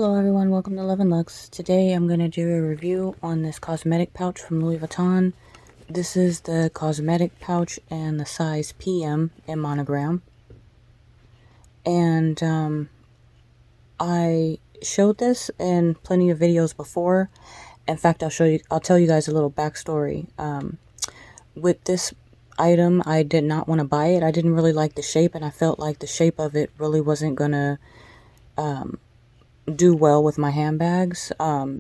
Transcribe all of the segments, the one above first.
Hello everyone, welcome to Love and Lux. Today I'm going to do a review on this cosmetic pouch from Louis Vuitton. This is the cosmetic pouch and the size PM in monogram. And I showed this in plenty of videos before. In fact, I'll tell you guys a little backstory. With this item, I did not want to buy it. I didn't really like the shape, and I felt like the shape of it really wasn't going to do well with my handbags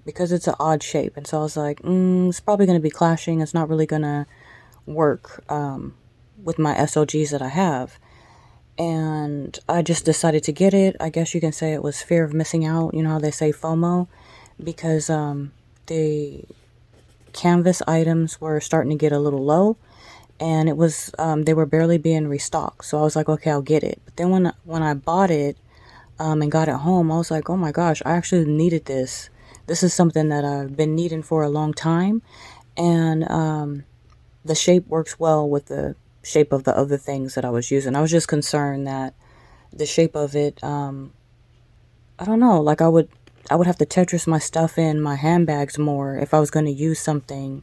because it's an odd shape. And so I was like, it's probably going to be clashing. It's not really going to work with my SOGs that I have. And I just decided to get it. I guess you can say it was fear of missing out. You know how they say FOMO? Because the canvas items were starting to get a little low. And it was, they were barely being restocked. So I was like, okay, I'll get it. But then when I bought it, and got it home, I was like, oh my gosh, I actually needed this. This is something that I've been needing for a long time. And the shape works well with the shape of the other things that I was using. I was just concerned that the shape of it, I don't know, like I would have to Tetris my stuff in my handbags more if I was going to use something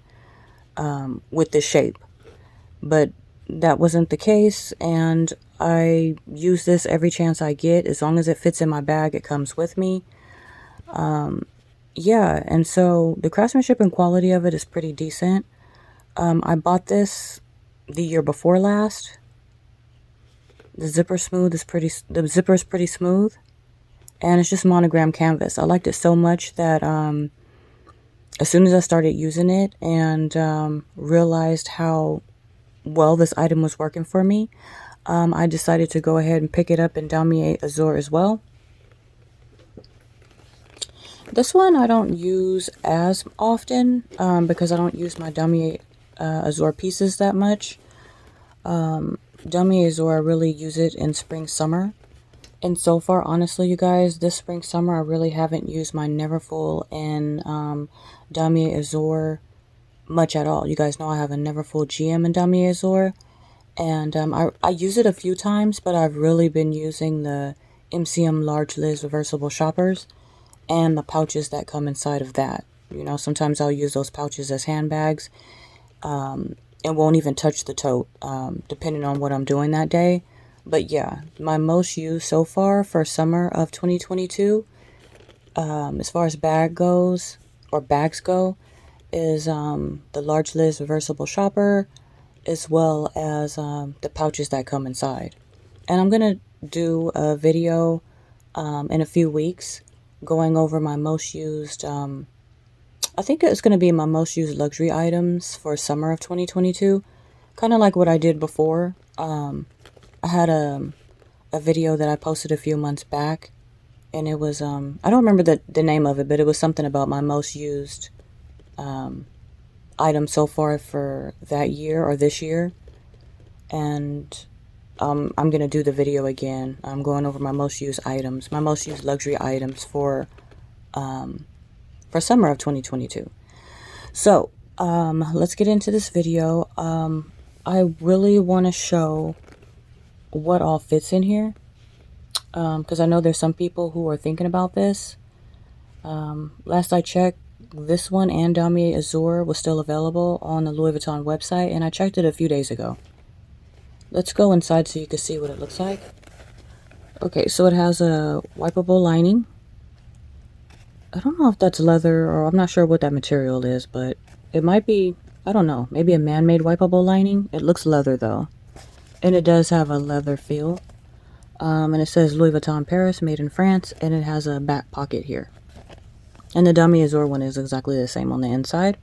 with this shape. But that wasn't the case, and I use this every chance I get. As long as it fits in my bag, it comes with me. Yeah, and so the craftsmanship and quality of it is pretty decent. I bought this the year before last. The zipper is pretty smooth, and it's just monogram canvas. I liked it so much that as soon as I started using it and realized how well this item was working for me, I decided to go ahead and pick it up in Damma Azur as well. This one I don't use as often because I don't use my Damma Azur pieces that much. Damma Azur, I really use it in spring summer. And so far, honestly, you guys, this spring summer I really haven't used my Neverfull and Damma Azur much at all. You guys know I have a Neverfull GM in Damma Azur. And I use it a few times, but I've really been using the MCM large Liz reversible shoppers and the pouches that come inside of that. You know, sometimes I'll use those pouches as handbags and won't even touch the tote, depending on what I'm doing that day. But yeah, my most used so far for summer of 2022, as far as bags go, is the large Liz reversible shopper, as well as the pouches that come inside. And I'm going to do a video in a few weeks going over my most used, I think it's going to be my most used luxury items for summer of 2022. Kind of like what I did before. I had a video that I posted a few months back, and it was, I don't remember the name of it, but it was something about my most used item so far for that year or this year. And I'm going to do the video again. I'm going over my most used items, my most used luxury items for summer of 2022. So let's get into this video. I really want to show what all fits in here, because I know there's some people who are thinking about this. Last I checked, this one and Damma Azur was still available on the Louis Vuitton website, and I checked it a few days ago. Let's go inside so you can see what it looks like. Okay, so it has a wipeable lining. I don't know if that's leather, or I'm not sure what that material is, but it might be, I don't know, maybe a man-made wipeable lining. It looks leather though, and it does have a leather feel. And it says Louis Vuitton Paris, made in France, and it has a back pocket here. And the Damma Azur one is exactly the same on the inside.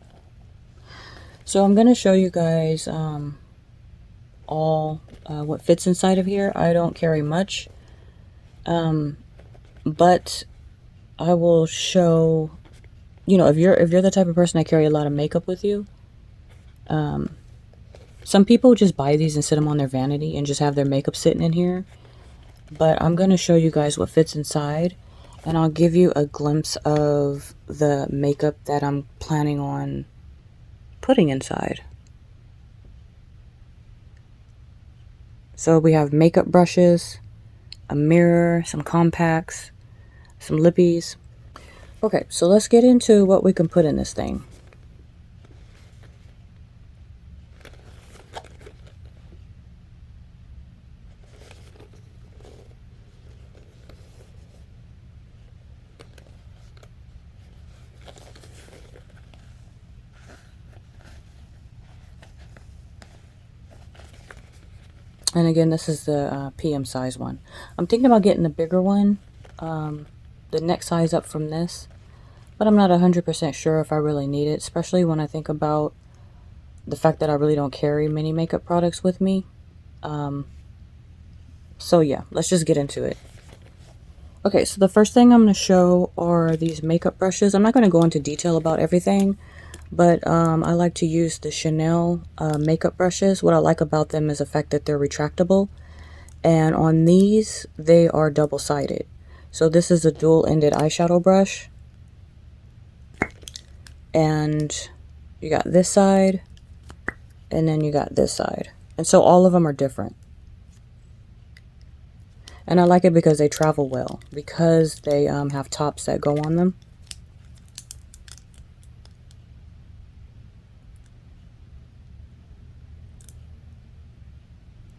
So I'm going to show you guys all what fits inside of here. I don't carry much, but I will show, you know, if you're the type of person that carry a lot of makeup with you, some people just buy these and sit them on their vanity and just have their makeup sitting in here. But I'm going to show you guys what fits inside, and I'll give you a glimpse of the makeup that I'm planning on putting inside. So we have makeup brushes, a mirror, some compacts, some lippies, Okay, so let's get into what we can put in this thing. And again, this is the PM size one. I'm thinking about getting the bigger one, the next size up from this, but I'm not 100% sure if I really need it, especially when I think about the fact that I really don't carry many makeup products with me. So yeah, let's just get into it. Okay, so the first thing I'm going to show are these makeup brushes. I'm not going to go into detail about everything, but I like to use the Chanel makeup brushes. What I like about them is the fact that they're retractable. And on these, they are double-sided. So this is a dual-ended eyeshadow brush. And you got this side, and then you got this side. And so all of them are different. And I like it because they travel well, because they have tops that go on them.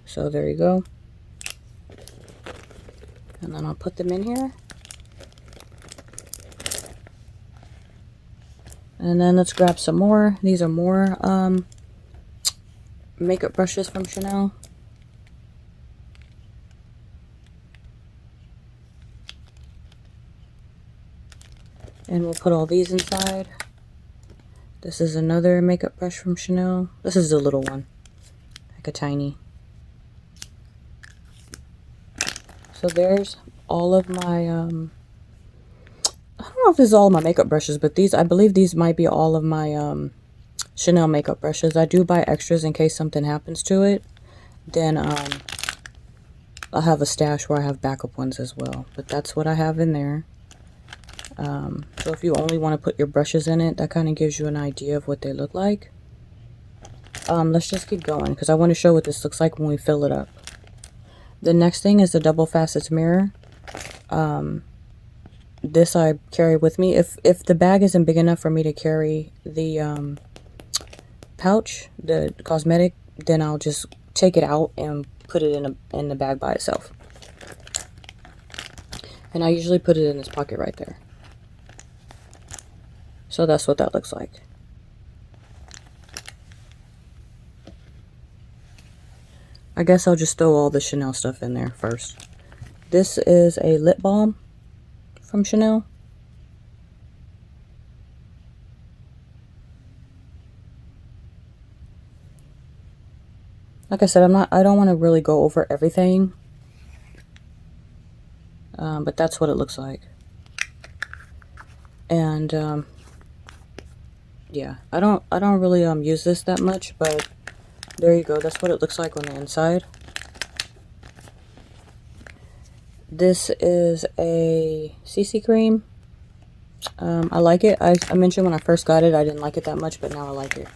So there you go. And then I'll put them in here. And then let's grab some more. These are more makeup brushes from Chanel. And we'll put all these inside. This is another makeup brush from Chanel. This is the little one, like a tiny. So there's all of my, I don't know if this is all of my makeup brushes, but these, I believe these might be all of my Chanel makeup brushes. I do buy extras in case something happens to it. Then I'll have a stash where I have backup ones as well. But that's what I have in there. So if you only want to put your brushes in it, that kind of gives you an idea of what they look like. Let's just keep going because I want to show what this looks like when we fill it up. The next thing is the double facets mirror. This I carry with me. If the bag isn't big enough for me to carry the pouch, the cosmetic, then I'll just take it out and put it in the bag by itself. And I usually put it in this pocket right there. So that's what that looks like. I guess I'll just throw all the Chanel stuff in there first. This is a lip balm from Chanel. Like I said, I don't want to really go over everything. But that's what it looks like. And yeah, I don't really use this that much, but there you go. That's what it looks like on the inside. This is a CC cream. I like it. I mentioned when I first got it, I didn't like it that much, but now I like it.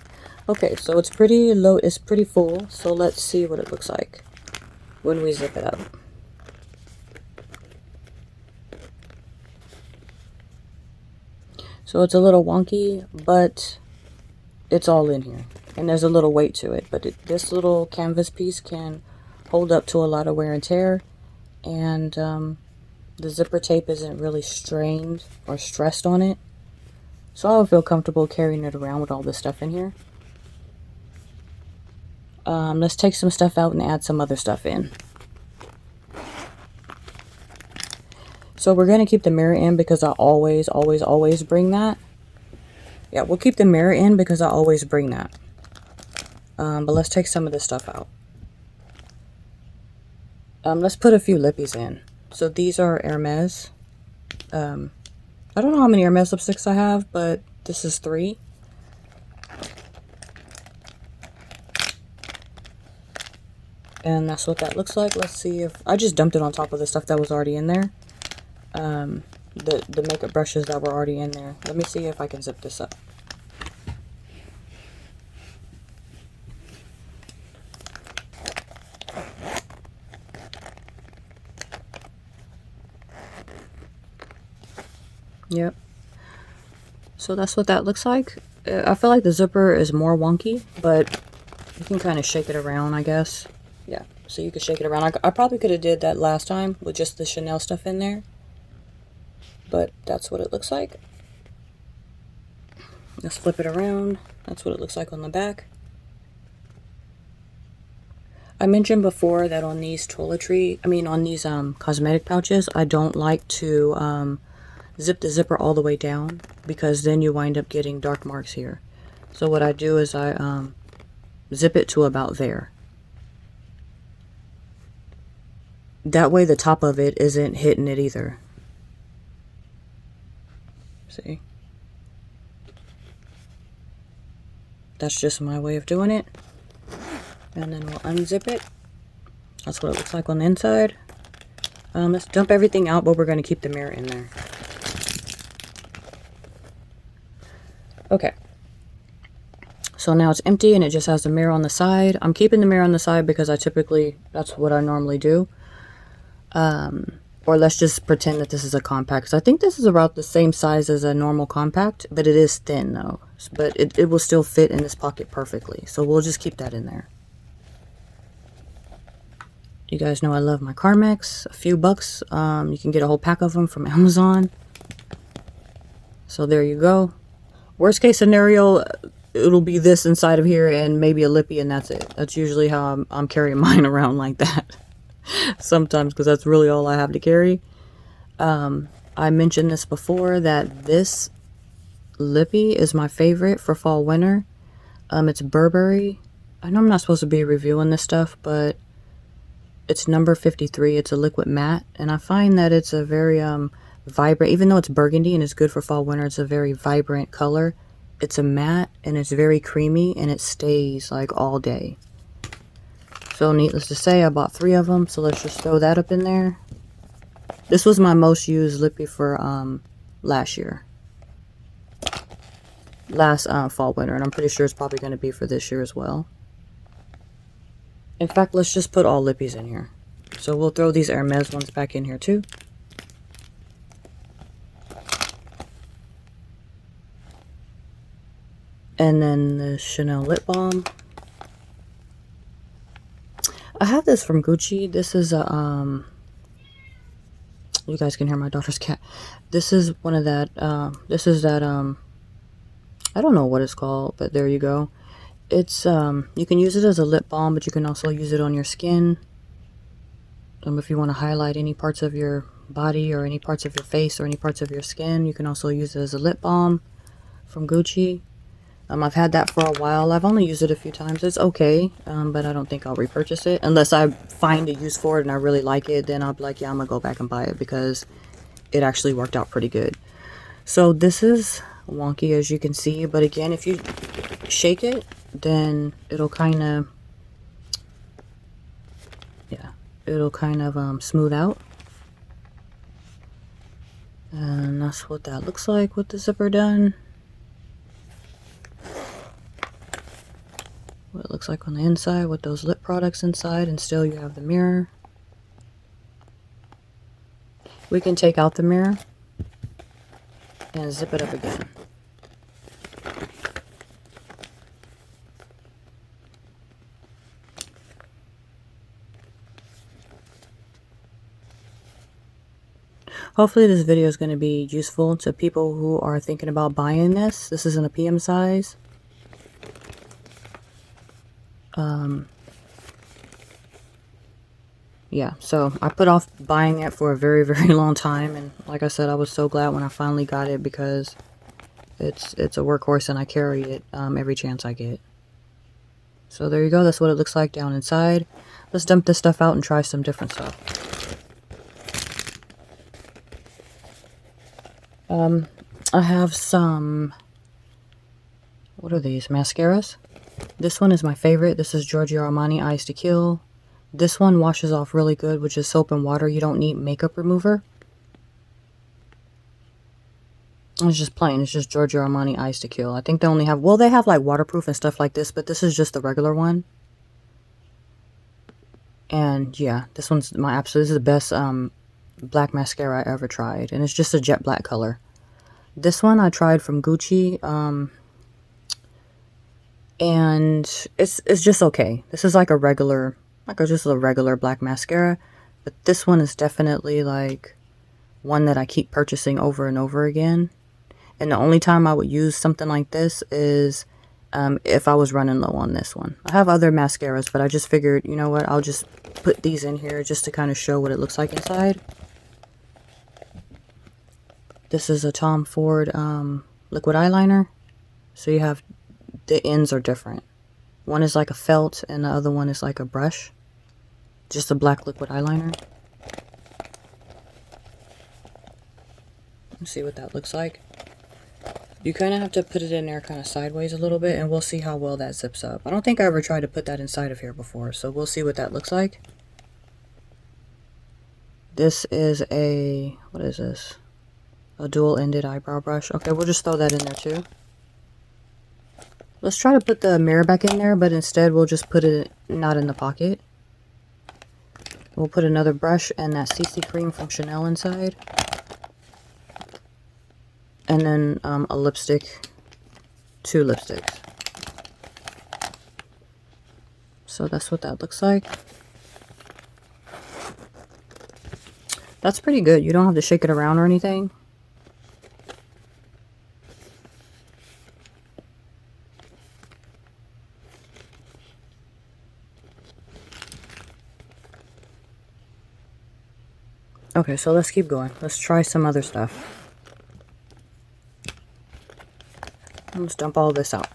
Okay, so it's pretty low. It's pretty full. So let's see what it looks like when we zip it up. So it's a little wonky, but it's all in here. And there's a little weight to it. But this little canvas piece can hold up to a lot of wear and tear. And the zipper tape isn't really strained or stressed on it. So I would feel comfortable carrying it around with all this stuff in here. Let's take some stuff out and add some other stuff in. So we're going to keep the mirror in because I always bring that. Yeah, we'll keep the mirror in because I always bring that. But let's take some of this stuff out. Let's put a few lippies in. So these are Hermes. I don't know how many Hermes lipsticks I have, but this is 3. And that's what that looks like. Let's see if... I just dumped it on top of the stuff that was already in there. The makeup brushes that were already in there. Let me see if I can zip this up. Yep. So that's what that looks like. I feel like the zipper is more wonky, but you can kind of shake it around, I guess. Yeah, so you can shake it around. I probably could have did that last time with just the Chanel stuff in there. But that's what it looks like. Let's flip it around. That's what it looks like on the back. I mentioned before that on these on these cosmetic pouches, I don't like to zip the zipper all the way down because then you wind up getting dark marks here. So what I do is I zip it to about there. That way the top of it isn't hitting it either. See? That's just my way of doing it. And then we'll unzip it. That's what it looks like on the inside. Let's dump everything out, but we're going to keep the mirror in there. Okay. So now it's empty and it just has the mirror on the side. I'm keeping the mirror on the side because that's what I normally do. Or let's just pretend that this is a compact. Because I think this is about the same size as a normal compact, but it is thin though. But it will still fit in this pocket perfectly. So we'll just keep that in there. You guys know I love my Carmex. A few bucks. You can get a whole pack of them from Amazon. So there you go. Worst case scenario, it'll be this inside of here and maybe a lippy and that's it. That's usually how I'm carrying mine around like that. Sometimes because that's really all I have to carry. I mentioned this before that this lippy is my favorite for fall winter. It's Burberry. I know I'm not supposed to be reviewing this stuff, but it's number 53. It's a liquid matte, and I find that it's a very vibrant, even though it's burgundy and it's good for fall winter, it's a very vibrant color. It's a matte and it's very creamy and it stays like all day. So needless to say, I bought 3 of them, so let's just throw that up in there. This was my most used lippy for last year. Last fall winter, and I'm pretty sure it's probably going to be for this year as well. In fact, let's just put all lippies in here. So we'll throw these Hermes ones back in here too. And then the Chanel lip balm. I have this from Gucci. This is a, you guys can hear my daughter's cat. This is one of that, I don't know what it's called, but there you go. It's, you can use it as a lip balm, but you can also use it on your skin. If you want to highlight any parts of your body or any parts of your face or any parts of your skin, you can also use it as a lip balm from Gucci. I've had that for a while. I've only used it a few times. It's okay, but I don't think I'll repurchase it. Unless I find a use for it and I really like it, then I'll be like, yeah, I'm going to go back and buy it because it actually worked out pretty good. So this is wonky as you can see, but again, if you shake it, then it'll kind of, yeah, it'll kind of smooth out. And that's what that looks like with the zipper done. What it looks like on the inside with those lip products inside, and still you have the mirror. We can take out the mirror and zip it up again. Hopefully this video is going to be useful to people who are thinking about buying this. This is in a PM size. Yeah, so I put off buying it for a very, very long time, and like I said, I was so glad when I finally got it because it's a workhorse and I carry it every chance I get. So there you go, that's what it looks like down inside. Let's dump this stuff out and try some different stuff. I have some, what are these, mascaras? This one is my favorite. This is Giorgio Armani Eyes to Kill. This one washes off really good, which is soap and water. You don't need makeup remover. It's just plain. It's just Giorgio Armani Eyes to Kill. I think they only have, well, they have like waterproof and stuff like this, but this is just the regular one. And yeah, this one's this is the best black mascara I ever tried. And it's just a jet black color. This one I tried from Gucci, and it's just okay. This is like a regular, just a regular black mascara, but this one is definitely like one that I keep purchasing over and over again. And the only time I would use something like this is if I was running low on this one. I have other mascaras, but I just figured, you know what, I'll just put these in here just to kind of show what it looks like inside. This is a Tom Ford liquid eyeliner. So you have, the ends are different. One is like a felt and the other one is like a brush. Just a black liquid eyeliner. Let's see what that looks like. You kind of have to put it in there kind of sideways a little bit, and we'll see how well that zips up. I don't think I ever tried to put that inside of here before, so we'll see what that looks like. This is a, what is this? A dual-ended eyebrow brush. Okay, we'll just throw that in there too. Let's try to put the mirror back in there, but instead we'll just put it not in the pocket. We'll put another brush and that CC cream from Chanel inside. And then a lipstick, 2 lipsticks. So that's what that looks like. That's pretty good. You don't have to shake it around or anything. Okay, so let's keep going. Let's try some other stuff. Let's dump all this out.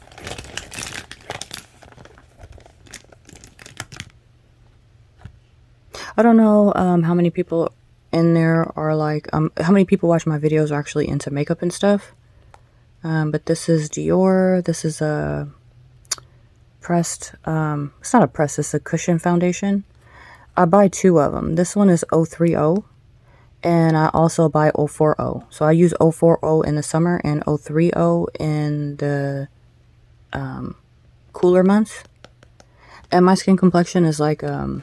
I don't know how many people in there are like, how many people watch my videos are actually into makeup and stuff. But this is Dior. This is a pressed, it's not a press, it's a cushion foundation. I buy 2 of them. This one is 030. And I also buy 040. So I use 040 in the summer and 030 in the cooler months. And my skin complexion is like a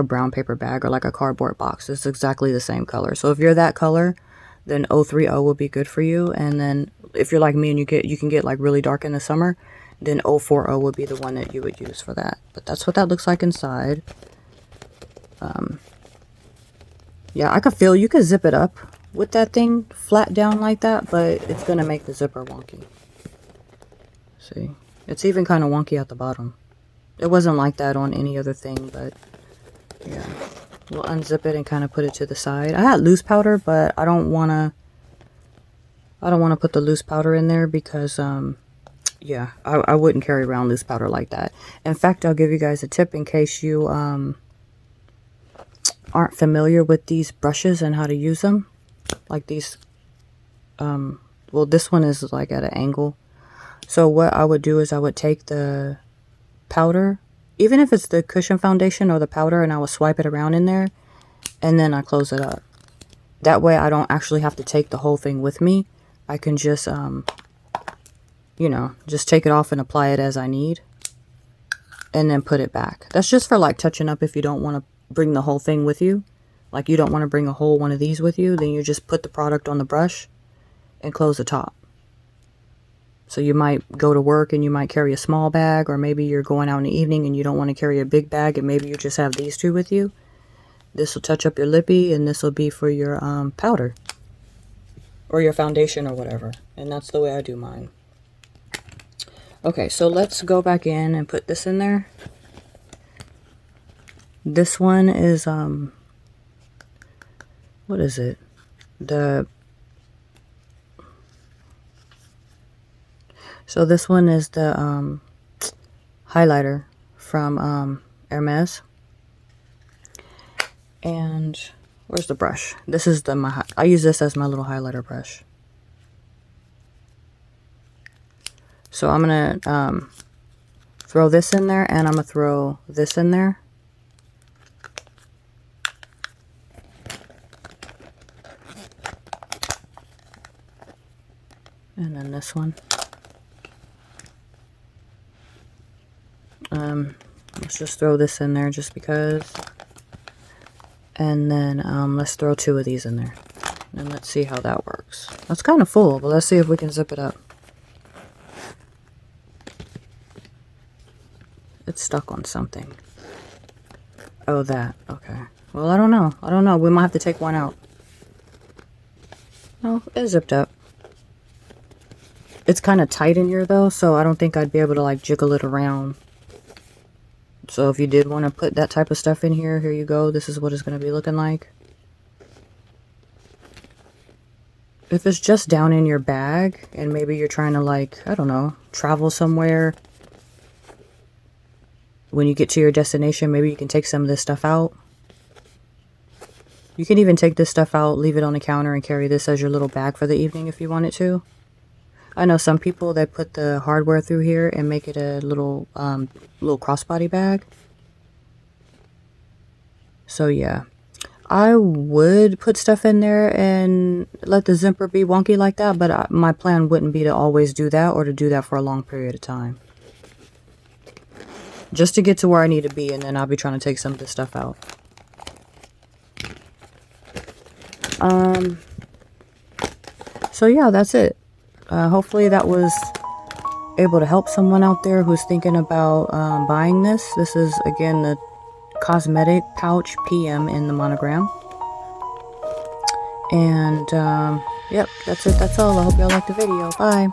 brown paper bag or like a cardboard box. It's exactly the same color. So if you're that color, then 030 will be good for you. And then if you're like me and you can get like really dark in the summer, then 040 would be the one that you would use for that. But that's what that looks like inside. Yeah, I could feel you could zip it up with that thing flat down like that, but it's going to make the zipper wonky. See, it's even kind of wonky at the bottom. It wasn't like that on any other thing, but yeah. We'll unzip it and kind of put it to the side. I had loose powder, but I don't want to put the loose powder in there because, yeah, I wouldn't carry around loose powder like that. In fact, I'll give you guys a tip in case you, aren't familiar with these brushes and how to use them. Like these, well, this one is like at an angle. So what I would do is I would take the powder, even if it's the cushion foundation or the powder, and I would swipe it around in there, and then I close it up. That way I don't actually have to take the whole thing with me. I can just, you know, just take it off and apply it as I need, and then put it back. That's just for like touching up if you don't want to bring the whole thing with you. Like you don't want to bring a whole one of these with you, then you just put the product on the brush and close the top. So you might go to work and you might carry a small bag, or maybe you're going out in the evening and you don't want to carry a big bag and maybe you just have these 2 with you. This will touch up your lippy, and this will be for your powder or your foundation or whatever. And that's the way I do mine. Okay, so let's go back in and put this in there. This one is, what is it? So this one is the highlighter from Hermes. And where's the brush? This is I use this as my little highlighter brush. So I'm going to throw this in there, and I'm going to throw this in there. And then this one. Let's just throw this in there just because. And then let's throw 2 of these in there. And let's see how that works. That's kind of full, but let's see if we can zip it up. It's stuck on something. Oh, that. Okay. Well, I don't know. I don't know. We might have to take one out. No, it's zipped up. It's kind of tight in here, though, so I don't think I'd be able to, like, jiggle it around. So if you did want to put that type of stuff in here, here you go. This is what it's going to be looking like. If it's just down in your bag, and maybe you're trying to, like, I don't know, travel somewhere. When you get to your destination, maybe you can take some of this stuff out. You can even take this stuff out, leave it on the counter, and carry this as your little bag for the evening if you wanted to. I know some people that put the hardware through here and make it a little crossbody bag. So yeah, I would put stuff in there and let the zipper be wonky like that, but my plan wouldn't be to always do that or to do that for a long period of time. Just to get to where I need to be, and then I'll be trying to take some of this stuff out. So yeah, that's it. Hopefully that was able to help someone out there who's thinking about buying this. This is, again, the Cosmetic Pouch PM in the monogram. And, yep, that's it. That's all. I hope y'all liked the video. Bye.